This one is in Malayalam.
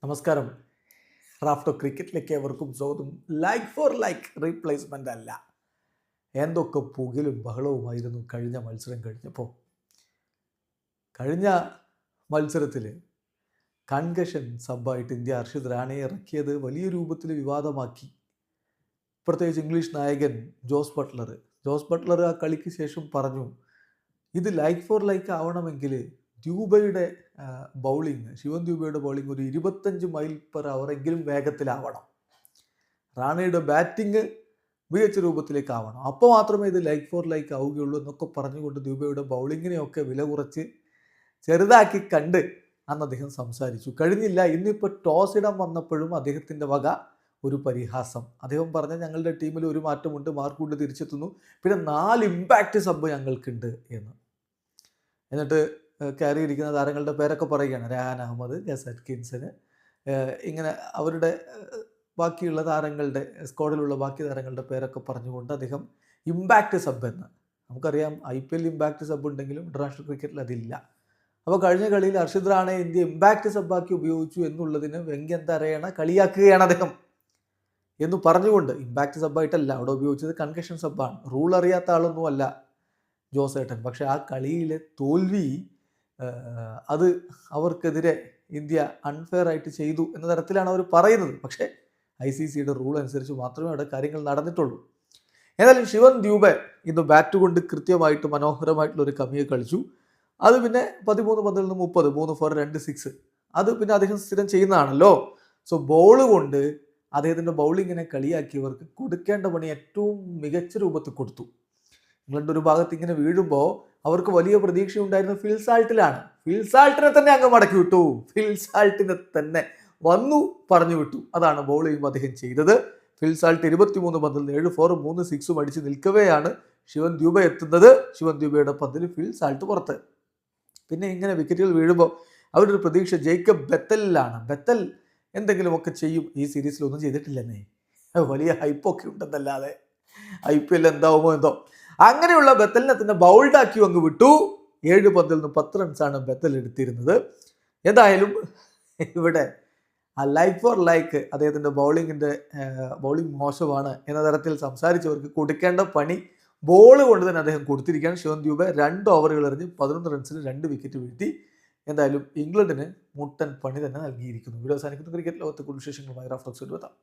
നമസ്കാരം. റാഫ്റ്റോ ക്രിക്കറ്റിലേക്ക് ഏവർക്കും സ്വാഗതം. ലൈക്ക് ഫോർ ലൈക്ക് റീപ്ലേസ്മെൻ്റ് അല്ല. എന്തൊക്കെ പുകലും ബഹളവുമായിരുന്നു കഴിഞ്ഞ മത്സരം കഴിഞ്ഞപ്പോൾ. കഴിഞ്ഞ മത്സരത്തിൽ കൺകഷൻ സബ്ബായിട്ട് ഇന്ത്യ അർഷിദ് റാണയെ ഇറക്കിയത് വലിയ രൂപത്തിൽ വിവാദമാക്കി. പ്രത്യേകിച്ച് ഇംഗ്ലീഷ് നായകൻ ജോസ് ബട്ട്ലർ ആ കളിക്ക് ശേഷം പറഞ്ഞു, ഇത് ലൈക്ക് ഫോർ ലൈക്ക് ആവണമെങ്കിൽ ദ്യൂബയുടെ ബൗളിങ്, ശിവൻ ദ്യൂബയുടെ ബൗളിങ് ഒരു 25 മൈൽ പെർ അവർ എങ്കിലും വേഗത്തിലാവണം, റാണയുടെ ബാറ്റിങ് മികച്ച രൂപത്തിലേക്ക് ആവണം, അപ്പോൾ മാത്രമേ ഇത് ലൈക്ക് ഫോർ ലൈക്ക് ആവുകയുള്ളൂ എന്നൊക്കെ പറഞ്ഞുകൊണ്ട് ദ്യൂബയുടെ ബൗളിങ്ങിനെയൊക്കെ വില കുറച്ച് ചെറുതാക്കി കണ്ട് അന്ന് അദ്ദേഹം സംസാരിച്ചു. കഴിഞ്ഞില്ല. ഇന്നിപ്പോൾ ടോസ് ഇടാൻ വന്നപ്പോഴും അദ്ദേഹത്തിൻ്റെ വക ഒരു പരിഹാസം. അദ്ദേഹം പറഞ്ഞ, ഞങ്ങളുടെ ടീമിൽ ഒരു മാറ്റമുണ്ട്, മാർക്കൂട്ട് തിരിച്ചെത്തുന്നു, പിന്നെ 4 ഇമ്പാക്റ്റ് സബ് ഞങ്ങൾക്കുണ്ട് എന്ന്. എന്നിട്ട് കയറിയിരിക്കുന്ന താരങ്ങളുടെ പേരൊക്കെ പറയുകയാണ്. രഹാൻ അഹമ്മദ്, ഗസ് അറ്റ്കിൻസന്, ഇങ്ങനെ അവരുടെ ബാക്കിയുള്ള താരങ്ങളുടെ സ്ക്വാഡിലുള്ള ബാക്കി താരങ്ങളുടെ പേരൊക്കെ പറഞ്ഞുകൊണ്ട് അദ്ദേഹം ഇമ്പാക്റ്റ് സബ് എന്ന്. നമുക്കറിയാം IPL ഇമ്പാക്റ്റ് സബ് ഉണ്ടെങ്കിലും ഇൻ്റർനാഷണൽ ക്രിക്കറ്റിൽ അതില്ല. അപ്പോൾ കഴിഞ്ഞ കളിയിൽ അർഷിദ് റാണയെ ഇന്ത്യ ഇമ്പാക്റ്റ് സബ്ബാക്കി ഉപയോഗിച്ചു എന്നുള്ളതിന് വ്യംഗ്യം തരയണ കളിയാക്കുകയാണ് അദ്ദേഹം എന്ന് പറഞ്ഞുകൊണ്ട്. ഇമ്പാക്റ്റ് സബ്ബായിട്ടല്ല അവിടെ ഉപയോഗിച്ചത്, കൺകഷൻ സബ്ബാണ്. റൂൾ അറിയാത്ത ആളൊന്നുമല്ല ജോസേട്ടൻ. പക്ഷേ ആ കളിയിലെ തോൽവി അത് അവർക്കെതിരെ ഇന്ത്യ അൺഫെയർ ആയിട്ട് ചെയ്തു എന്ന തരത്തിലാണ് അവർ പറയുന്നത്. പക്ഷേ ICCയുടെ റൂൾ അനുസരിച്ച് മാത്രമേ അവിടെ കാര്യങ്ങൾ നടന്നിട്ടുള്ളൂ. ഏതായാലും ശിവൻ ദ്യൂബെ ഇന്ന് ബാറ്റ് കൊണ്ട് കൃത്യമായിട്ട് മനോഹരമായിട്ടുള്ളൊരു കമ്മിയെ കളിച്ചു. അത് പിന്നെ 13 പന്തിൽ നിന്ന് 30, 3 ഫോർ 2 6, അത് പിന്നെ അദ്ദേഹം സ്ഥിരം ചെയ്യുന്നതാണല്ലോ. സോ ബോൾ കൊണ്ട് അദ്ദേഹത്തിൻ്റെ ബൗളിങ്ങിനെ കളിയാക്കിയവർക്ക് കൊടുക്കേണ്ട പണി ഏറ്റവും മികച്ച രൂപത്തിൽ കൊടുത്തു. ഇംഗ്ലണ്ട് ഒരു ഭാഗത്ത് ഇങ്ങനെ വീഴുമ്പോൾ അവർക്ക് വലിയ പ്രതീക്ഷ ഉണ്ടായിരുന്ന ഫിൽസാൾട്ടിലാണ്. ഫിൽസാൾട്ടിനെ തന്നെ അങ്ങ് മടക്കി വിട്ടു. ഫിൽസാൾട്ടിനെ തന്നെ വന്നു പറഞ്ഞു വിട്ടു. അതാണ് ബോൾ ചെയ്യുമ്പോൾ അദ്ദേഹം ചെയ്തത്. ഫിൽസാൾട്ട് 23 പന്തിൽ 7 ഫോറും 3 സിക്സും അടിച്ച് നിൽക്കവെയാണ് ശിവൻ ദ്യൂബ എത്തുന്നത്. ശിവൻ ദ്യൂബയുടെ പന്തിൽ ഫിൽസാൾട്ട് പുറത്ത്. പിന്നെ ഇങ്ങനെ വിക്കറ്റുകൾ വീഴുമ്പോൾ അവരുടെ പ്രതീക്ഷ ജേക്കബ് ബെത്തലിലാണ്. ബെത്തൽ എന്തെങ്കിലുമൊക്കെ ചെയ്യും. ഈ സീരീസിലൊന്നും ചെയ്തിട്ടില്ലെന്നേ. വലിയ ഹൈപ്പൊക്കെ ഉണ്ടെന്നല്ലാതെ IPL എന്താവുമോ എന്തോ. അങ്ങനെയുള്ള ബെത്തലിനെ തന്നെ ബൗൾഡാക്കി അങ്ങ് വിട്ടു. 7 പന്തിൽ നിന്ന് 10 റൺസാണ് ബെത്തൽ എടുത്തിരുന്നത്. എന്തായാലും ഇവിടെ ആ ലൈക്ക് ഫോർ ലൈക്ക് അദ്ദേഹത്തിൻ്റെ ബൗളിംഗ് മോശമാണ് എന്ന തരത്തിൽ സംസാരിച്ചവർക്ക് കൊടുക്കേണ്ട പണി ബോൾ കൊണ്ട് തന്നെ അദ്ദേഹം കൊടുത്തിരിക്കുകയാണ്. ശിവൻ ദ്യൂബെ 2 ഓവറുകൾ എറിഞ്ഞ് 11 റൺസിന് 2 വിക്കറ്റ് വീഴ്ത്തി. എന്തായാലും ഇംഗ്ലണ്ടിന് മുട്ടൻ പണി തന്നെ നൽകിയിരിക്കുന്നു. വീഡിയോ അവസാനിക്കുന്ന ക്രിക്കറ്റ് ലോകത്തെ കൂടുതൽ വിശേഷങ്ങളുമായി റാഫ്റ്റോ എത്താം.